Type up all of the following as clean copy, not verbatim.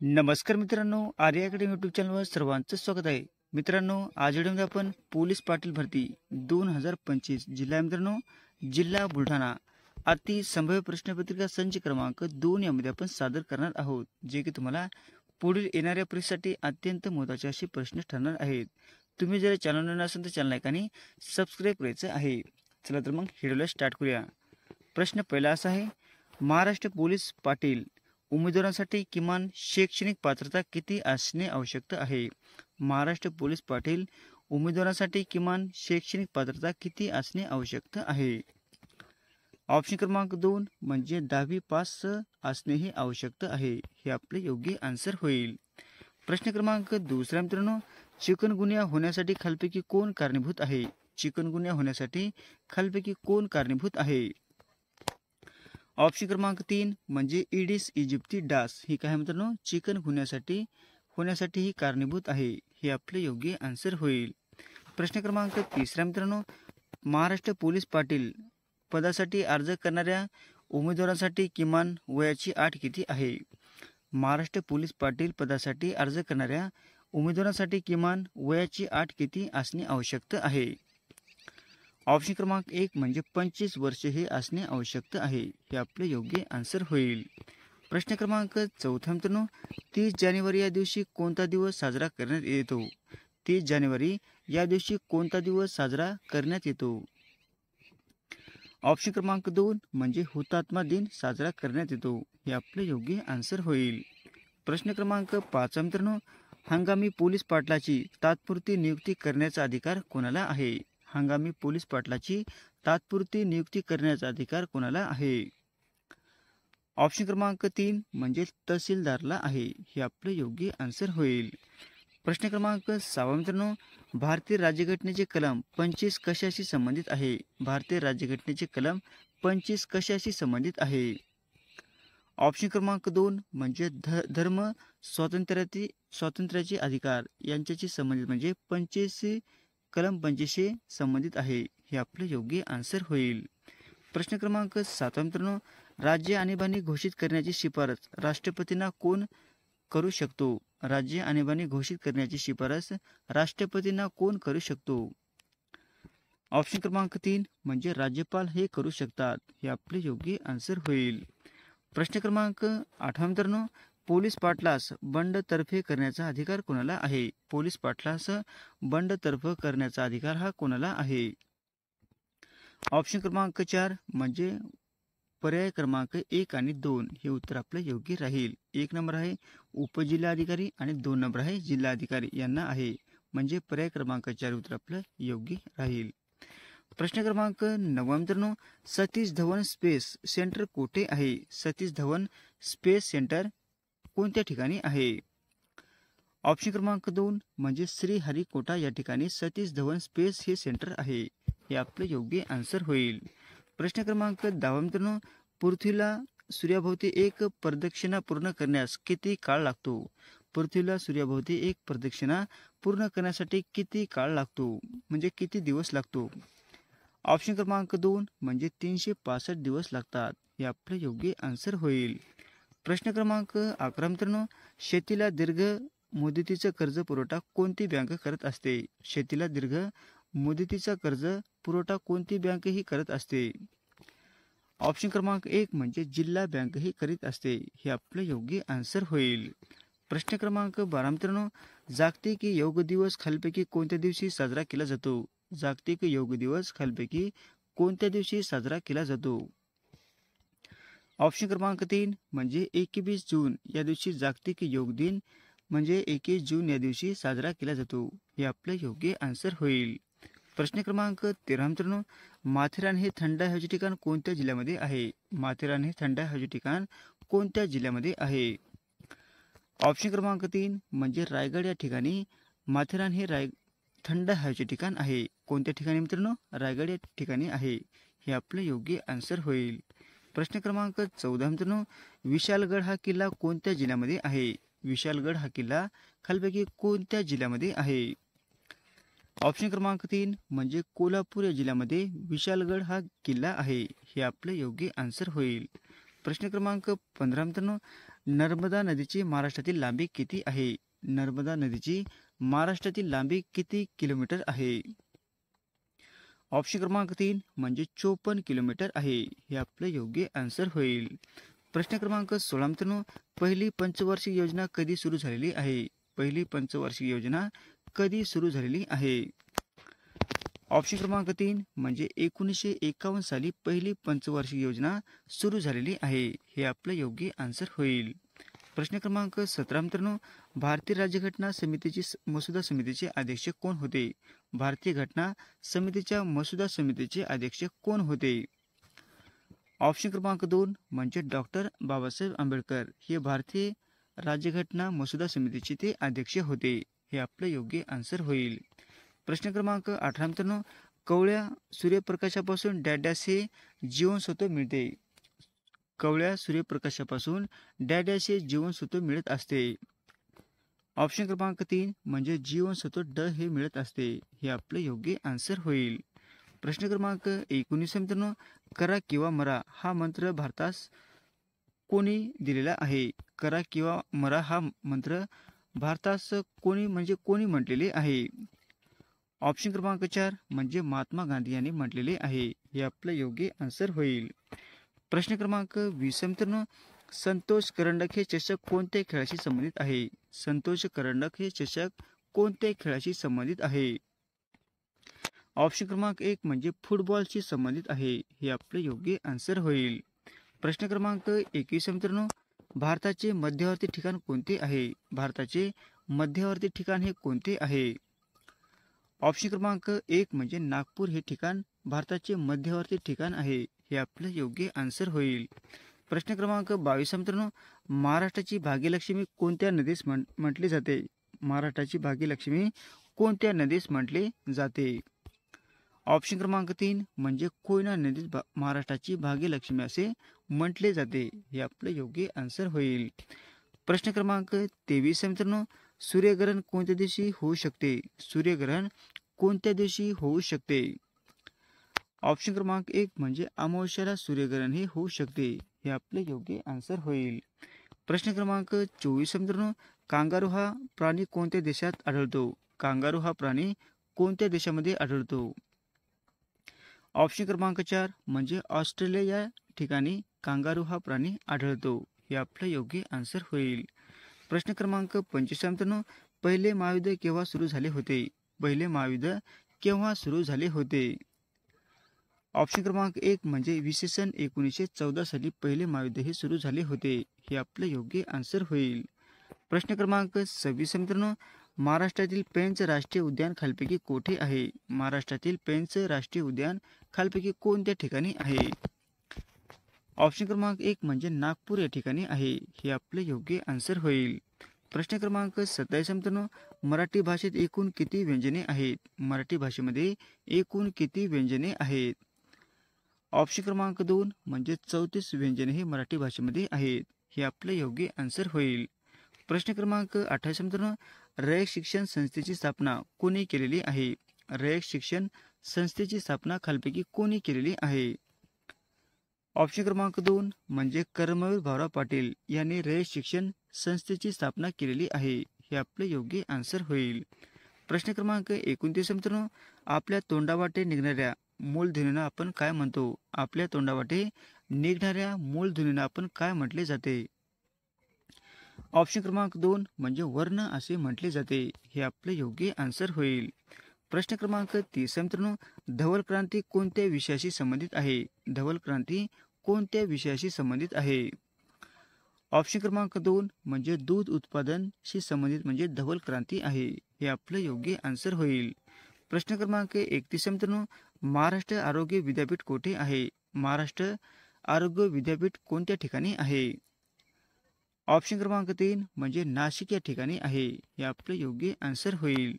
नमस्कार मित्रांनो, Arya academy YouTube चॅनलवर सर्वांचं स्वागत आहे. मित्रांनो, आज व्हिडिओमध्ये आपण पोलीस पाटील भरती 2025 जिल्हा मित्रांनो जिल्हा बुलढाणा अति संभाव्य प्रश्नपत्रिका संच क्रमांक 2 यामध्ये आपण सादर करणार आहोत, जे की तुम्हाला पुढील येणाऱ्या परीक्षेसाठी अत्यंत महत्त्वाचे असे प्रश्न ठरणार आहेत. तुम्ही जर चॅनल नवीन असेल तर चॅनल ऐकाने सबस्क्राईब करायचं आहे. चला तर मग व्हिडिओला स्टार्ट करूया. प्रश्न पहिला असा आहे, महाराष्ट्र पोलीस पाटील उमेदवारांसाठी किमान शैक्षणिक पात्रता किती असणे आवश्यक आहे? महाराष्ट्र पोलीस पाटील उमेदवारांसाठी किमान शैक्षणिक पात्रता किती असणे आवश्यक आहे? ऑप्शन क्रमांक 2 म्हणजे 10वी पास असणे हे आवश्यक आहे. हे आपले योग्य आन्सर होईल. प्रश्न क्रमांक दुसरा मित्रांनो, चिकनगुन्या होण्यासाठी खालपैकी कोण कारणीभूत आहे? चिकनगुन्या होण्यासाठी खालपैकी कोण कारणीभूत आहे? ऑप्शन क्रमांक 3 म्हणजे इडिस इजिप्ती डास ही काय मित्रांनो होण्यासाठी ही कारणीभूत आहे. हे आपले योग्य आन्सर होईल. प्रश्न क्रमांक तिसरा मित्रांनो, महाराष्ट्र पोलीस पाटील पदासाठी अर्ज करणाऱ्या उमेदवारांसाठी किमान वयाची अट किती आहे? महाराष्ट्र पोलीस पाटील पदासाठी अर्ज करणाऱ्या उमेदवारांसाठी किमान वयाची अट किती असणे आवश्यक आहे? ऑप्शन क्रमांक 1 म्हणजे 25 वर्ष हे असणे आवश्यक आहे. हे आपले योग्य आन्सर होईल. प्रश्न क्रमांक चौथा मित्रांनो, 30 जानेवारी या दिवशी कोणता दिवस साजरा करण्यात येतो? 30 जानेवारी या दिवशी कोणता दिवस साजरा करण्यात येतो? ऑप्शन क्रमांक 2 म्हणजे हुतात्मा दिन साजरा करण्यात येतो. हे आपले योग्य आन्सर होईल. प्रश्न क्रमांक 5 मित्रांनो, हंगामी पोलीस पाटलाची तात्पुरती नियुक्ती करण्याचा अधिकार कोणाला आहे? हंगामी पोलीस पाटलाची तात्पुरती नियुक्ती करण्याचा अधिकार कोणाला आहे? ऑप्शन क्रमांक 3 म्हणजे तहसीलदारला आहे. हे आपले योग्य आन्सर होईल. प्रश्न क्रमांक 6 मित्रांनो, भारतीय राज्यघटनेचे कलम 25 कशाशी संबंधित आहे? भारतीय राज्यघटनेचे कलम 25 कशाशी संबंधित आहे? ऑप्शन क्रमांक 2 म्हणजे धर्म स्वातंत्र्याचे अधिकार यांच्याशी संबंधित म्हणजे कलम 25 संबंधित आहे. हे आपले योग्य आन्सर होईल. प्रश्न क्रमांक 7 मित्रांनो, राज्य आणीबाणी घोषित करण्याची शिफारस राष्ट्रपतींना कोण करू शकतो? राज्य आणीबाणी घोषित करण्याची शिफारस राष्ट्रपतींना कोण करू शकतो? ऑप्शन क्रमांक 3 म्हणजे राज्यपाल हे करू शकतात. हे आपले योग्य आन्सर होईल. प्रश्न क्रमांक 8 मित्रांनो, पोलीस पाटलास बंडतर्फे करण्याचा अधिकार कोणाला आहे? पोलीस पाटलास बंडतर्फ करण्याचा अधिकार हा कोणाला आहे? ऑप्शन क्रमांक 4 म्हणजे पर्याय क्रमांक 1 आणि 2 हे उत्तर आपले योग्य राहील. 1 नंबर आहे उपजिल्हाधिकारी आणि 2 नंबर आहे जिल्हाधिकारी यांना आहे. म्हणजे पर्याय क्रमांक 4 उत्तर आपलं योग्य राहील. प्रश्न क्रमांक 9 मित्रांनो, सतीश धवन स्पेस सेंटर कोठे आहे? सतीश धवन स्पेस सेंटर कोणत्या ठिकाणी आहे? ऑप्शन क्रमांक 2 म्हणजे श्रीहरिकोटा या ठिकाणी सतीश धवन स्पेस हे सेंटर आहे. हे आपले योग्य आन्सर होईल. प्रश्न क्रमांक 10 मित्रांनो, पृथ्वीला सूर्याभोवती एक प्रदक्षिणा पूर्ण करण्यास किती काळ लागतो? पृथ्वीला सूर्याभोवती एक प्रदक्षिणा पूर्ण करण्यासाठी किती काळ लागतो म्हणजे किती दिवस लागतो? ऑप्शन क्रमांक 2 म्हणजे 365 दिवस लागतात. हे आपले योग्य आन्सर होईल. प्रश्न क्रमांक 11 मित्रांनो, शेतीला दीर्घ मुदतीचा कर्ज पुरवठा कोणती बँक करत असते? शेतीला दीर्घ मुदतीचा कर्ज पुरवठा कोणती बँक ही करत असते? ऑप्शन क्रमांक 1 म्हणजे जिल्हा बँक ही करीत असते. हे आपले योग्य आन्सर होईल. प्रश्न क्रमांक 12 मित्रांनो, जागतिक योग दिवस खालीलपैकी कोणत्या दिवशी साजरा केला जातो? जागतिक योग दिवस खालीलपैकी कोणत्या दिवशी साजरा केला जातो? ऑप्शन क्रमांक 3 म्हणजे 21 जून या दिवशी जागतिक योग दिन म्हणजे 21 जून या दिवशी साजरा केला जातो. हे आपले योग्य आन्सर होईल. प्रश्न क्रमांक 13 मित्रांनो, माथेरान हे थंड हवेचे ठिकाण कोणत्या जिल्ह्यामध्ये आहे? माथेरान हे थंड हवेचे ठिकाण कोणत्या जिल्ह्यामध्ये आहे? ऑप्शन क्रमांक 3 म्हणजे रायगड या ठिकाणी माथेरान हे थंड हवेचे ठिकाण आहे. कोणत्या ठिकाणी मित्रांनो? रायगड या ठिकाणी आहे. हे आपले योग्य आन्सर होईल. प्रश्न क्रमांक 14 मित्रांनो, विशालगड हा किल्ला कोणत्या जिल्ह्यामध्ये आहे? विशालगड हा किल्ला खालीलपैकी कोणत्या जिल्ह्यामध्ये आहे? ऑप्शन क्रमांक 3 म्हणजे कोल्हापूर या जिल्ह्यामध्ये विशालगड हा किल्ला आहे. हे आपले योग्य आन्सर होईल. प्रश्न क्रमांक 15 मित्रांनो, नर्मदा नदीची महाराष्ट्रातील लांबी किती आहे? नर्मदा नदीची महाराष्ट्रातील लांबी किती किलोमीटर आहे? ऑप्शन क्रमांक 3 म्हणजे 54 किलोमीटर आहे. हे आपलं योग्य आन्सर होईल. प्रश्न क्रमांक 16 मित्रांनो, पहिली पंचवार्षिक योजना कधी सुरू झालेली आहे? पहिली पंचवार्षिक योजना कधी सुरू झालेली आहे? ऑप्शन क्रमांक 3 म्हणजे 1951 साली पहिली पंचवार्षिक योजना सुरू झालेली आहे. हे आपलं योग्य आन्सर होईल. प्रश्न क्रमांक 17 मित्रांनो, भारतीय राज्यघटना समितीची मसुदा समितीचे अध्यक्ष कोण होते? भारतीय घटना समितीच्या मसुदा समितीचे अध्यक्ष कोण होते? ऑप्शन क्रमांक 2 म्हणजे डॉक्टर बाबासाहेब आंबेडकर हे भारतीय राज्यघटना मसुदा समितीचे ते अध्यक्ष होते. हे आपलं योग्य आन्सर होईल. प्रश्न क्रमांक 18 मित्रांनो, कवळ्या सूर्यप्रकाशापासून डॅश हे जीवनसत्व मिळते. कवळ्या सूर्यप्रकाशापासून डॅश हे जीवनसत्व मिळत असते. ऑप्शन क्रमांक 3 म्हणजे जीवनसत्व ड हे मिळत असते. हे आपलं योग्य आन्सर होईल. प्रश्न क्रमांक 19 मित्रांनो, करा किंवा मरा हा मंत्र भारतास कोणी दिलेला आहे? करा किंवा मरा हा मंत्र भारतास कोणी म्हटलेले आहे? ऑप्शन क्रमांक 4 म्हणजे महात्मा गांधी यांनी म्हटलेले आहे. हे आपलं योग्य आन्सर होईल. प्रश्न क्रमांक 20 मित्रांनो, संतोष करंडक हे चषक कोणत्या खेळाशी संबंधित आहे? संतोष करंडक हे चषक कोणत्या खेळाशी संबंधित आहे? ऑप्शन क्रमांक 1 म्हणजे फुटबॉलशी संबंधित आहे. हे आपले योग्य आन्सर होईल. प्रश्न क्रमांक 21 मित्रांनो, भारताचे मध्यवर्ती ठिकाण कोणते आहे? भारताचे मध्यवर्ती ठिकाण हे कोणते आहे? ऑप्शन क्रमांक 1 म्हणजे नागपूर हे ठिकाण भारताचे मध्यवर्ती ठिकाण आहे. हे आपलं योग्य आन्सर होईल. प्रश्न क्रमांक 22 मित्रांनो, महाराष्ट्राची भाग्यलक्ष्मी कोणत्या नदीस म्हटले जाते? महाराष्ट्राची भाग्यलक्ष्मी कोणत्या नदीस म्हटले जाते? ऑप्शन क्रमांक 3 म्हणजे कोयना नदीस महाराष्ट्राची भाग्यलक्ष्मी असे म्हटले जाते. हे आपलं योग्य आन्सर होईल. प्रश्न क्रमांक 23 मित्रांनो, सूर्यग्रहण कोणत्या दिवशी होऊ शकते? सूर्यग्रहण कोणत्या दिवशी होऊ शकते? ऑप्शन क्रमांक 1 म्हणजे अमावस्याला सूर्यग्रहण हे होऊ शकते. हे आपले योग्य आन्सर होईल. प्रश्न क्रमांक 24 मित्रांनो, कांगारू हा प्राणी कोणत्या देशात आढळतो? कांगारू हा प्राणी कोणत्या देशामध्ये आढळतो? ऑप्शन क्रमांक 4 म्हणजे ऑस्ट्रेलिया या ठिकाणी कांगारू हा प्राणी आढळतो. हे आपलं योग्य आन्सर होईल. प्रश्न क्रमांक 25 मित्रांनो, पहिले महायुद्ध केव्हा सुरू झाले होते? पहिले महायुद्ध केव्हा सुरू झाले होते? ऑप्शन क्रमांक 1 म्हणजे इसवी 1914 साली पहिले महायुद्ध हे सुरू झाले होते. हे आपलं योग्य आन्सर होईल. प्रश्न क्रमांक 26 मित्रांनो, महाराष्ट्रातील पेंच राष्ट्रीय उद्यान खालपैकी कोठे आहे? महाराष्ट्रातील पेंच राष्ट्रीय उद्यान खालपैकी कोणत्या ठिकाणी आहे? ऑप्शन क्रमांक 1 म्हणजे नागपूर या ठिकाणी आहे. हे आपले योग्य आन्सर होईल. प्रश्न क्रमांक 27 मित्रांनो, मराठी भाषेत एकूण किती व्यंजने आहेत? मराठी भाषेमध्ये एकूण किती व्यंजने आहेत? ऑप्शन क्रमांक 2 म्हणजे 34 व्यंजने हे मराठी भाषेमध्ये आहेत. हे आपले योग्य आन्सर होईल. प्रश्न क्रमांक 28 मित्रांनो, रयत शिक्षण संस्थेची स्थापना कोणी केलेली आहे? रयत शिक्षण संस्थेची स्थापना खालपैकी कोणी केलेली आहे? ऑप्शन क्रमांक 2 म्हणजे कर्मवीर भाऊराव पाटील यांनी रयत शिक्षण संस्थेची स्थापना केलेली आहे. हे आपले योग्य आन्सर होईल. प्रश्न क्रमांक 29 मित्रांनो, आपल्या तोंडावाटे निघणाऱ्या मूलध्वनींना आपण काय म्हणतो? आपल्या तोंडावाटे निघणाऱ्या मूलध्वनींना आपण काय म्हटले जाते? ऑप्शन क्रमांक 2 म्हणजे वर्ण असे म्हटले जाते. हे आपले योग्य आन्सर होईल. प्रश्न क्रमांक 30 मित्रांनो, धवल क्रांती कोणत्या विषयाशी संबंधित आहे? धवल क्रांती कोणत्या विषयाशी संबंधित आहे? ऑप्शन क्रमांक 2 म्हणजे दूध उत्पादनशी संबंधित म्हणजे धवल क्रांती आहे. हे आपलं योग्य आन्सर होईल. प्रश्न क्रमांक 31 मित्रांनो, महाराष्ट्र आरोग्य विद्यापीठ कोठे आहे? महाराष्ट्र आरोग्य विद्यापीठ कोणत्या ठिकाणी आहे? ऑप्शन क्रमांक 3 म्हणजे नाशिक या ठिकाणी आहे. हे आपलं योग्य आन्सर होईल.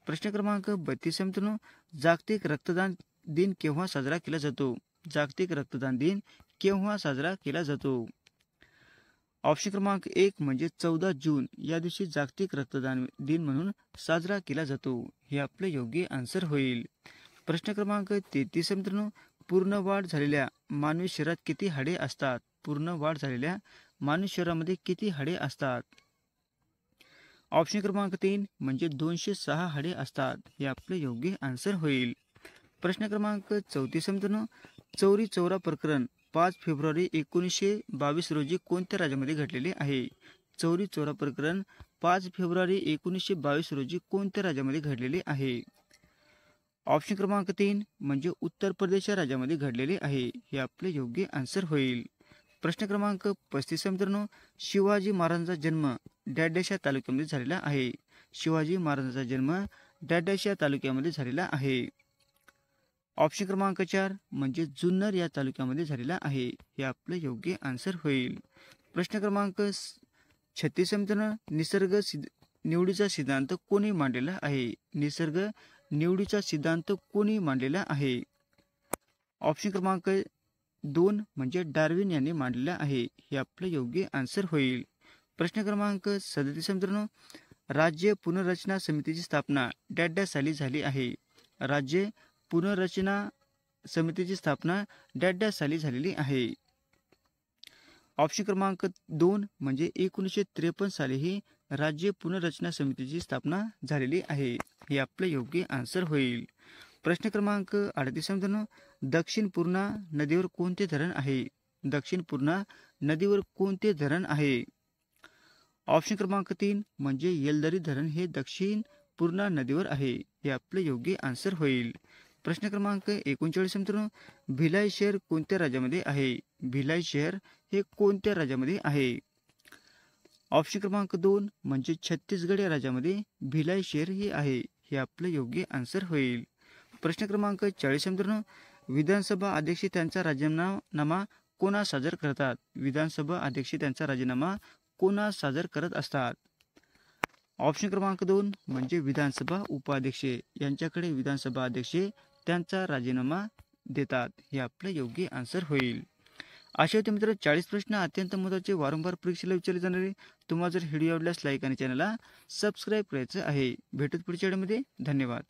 प्रश्न क्रमांक 32 मित्रांनो, जागतिक रक्तदान दिन केव्हा साजरा केला जातो? जागतिक रक्तदान दिन केव्हा साजरा केला जातो? ऑप्शन क्रमांक 1 म्हणजे 14 जून या दिवशी जागतिक रक्तदान दिन म्हणून साजरा केला जातो. हे आपले योग्य आन्सर होईल. प्रश्न क्रमांक 33 मित्रांनो, पूर्ण वाढ झालेल्या मानवी शरीरात किती हाडे असतात? पूर्ण वाढ झालेल्या मानवी शरीरामध्ये किती हाडे असतात? ऑप्शन क्रमांक 3 म्हणजे 206 हाडे असतात. हे आपलं योग्य आन्सर होईल. प्रश्न क्रमांक 34 मित्रांनो, चौरी चौरा प्रकरण 5 फेब्रुवारी 1922 रोजी कोणत्या राज्यामध्ये घडलेले आहे? चौरी चौरा प्रकरण 5 फेब्रुवारी 1922 रोजी कोणत्या राज्यामध्ये घडलेले आहे? ऑप्शन क्रमांक 3 म्हणजे उत्तर प्रदेश या राज्यामध्ये घडलेले आहे. हे आपले योग्य आन्सर होईल. प्रश्न क्रमांक 35 मित्रांनो, शिवाजी महाराजांचा जन्म डॅश या तालुक्यामध्ये झालेला आहे. शिवाजी महाराजांचा जन्म डॅश या तालुक्यामध्ये झालेला आहे. ऑप्शन क्रमांक 4 म्हणजे जुन्नर या तालुक्यामध्ये झालेला आहे. हे आपलं योग्य आन्सर होईल. प्रश्न क्रमांक 36 मित्रांनो, निसर्ग निवडीचा सिद्धांत कोणी मांडलेला आहे? निसर्ग निवडीचा सिद्धांत कोणी मांडलेला आहे? ऑप्शन क्रमांक 2 म्हणजे डार्विन यांनी मांडलेला आहे. हे आपलं योग्य आन्सर होईल. प्रश्न क्रमांक 37 मित्रांनो, राज्य पुनर्रचना समितीची स्थापना डॅश साली झाली आहे. राज्य पुनर्रचना समितीची स्थापना डॅश साली झालेली आहे. ऑप्शन क्रमांक 2 म्हणजे 1953 साली ही राज्य पुनर्रचना समितीची स्थापना झालेली आहे. हे आपलं योग्य आन्सर होईल. प्रश्न क्रमांक 38 मित्रांनो, दक्षिण पूर्णा नदीवर कोणते धरण आहे? दक्षिण पूर्णा नदीवर कोणते धरण आहे? ऑप्शन क्रमांक 3 म्हणजे येलदरी धरण हे दक्षिण पूर्णा नदीवर आहे. हे आपलं योग्य आन्सर होईल. प्रश्न क्रमांक 39 मित्रांनो, भिलाई शहर कोणत्या राज्यामध्ये आहे? भिलाई शहर हे कोणत्या राज्यामध्ये आहे? ऑप्शन क्रमांक 2 म्हणजे छत्तीसगड या राज्यामध्ये भिलाई शहर हे आहे. हे आपलं योग्य आन्सर होईल. प्रश्न क्रमांक 40 मित्रांनो, विधानसभा अध्यक्ष त्यांचा राजीनामा कोणास सादर करतात? विधानसभा अध्यक्ष त्यांचा राजीनामा कोणास सादर करत असतात? ऑप्शन क्रमांक 2 म्हणजे विधानसभा उपाध्यक्ष यांच्याकडे विधानसभा अध्यक्ष त्यांचा राजीनामा देतात. हे आपलं योग्य आन्सर होईल. अशा होते मित्र 40 प्रश्न अत्यंत महत्त्वाचे वारंवार परीक्षेला विचारले जाणारे. तुम्हाला जर व्हिडिओ आवडल्यास लाईक आणि चॅनलला सबस्क्राईब करायचं आहे. भेटूत पुढच्या व्हिडिओमध्ये. धन्यवाद.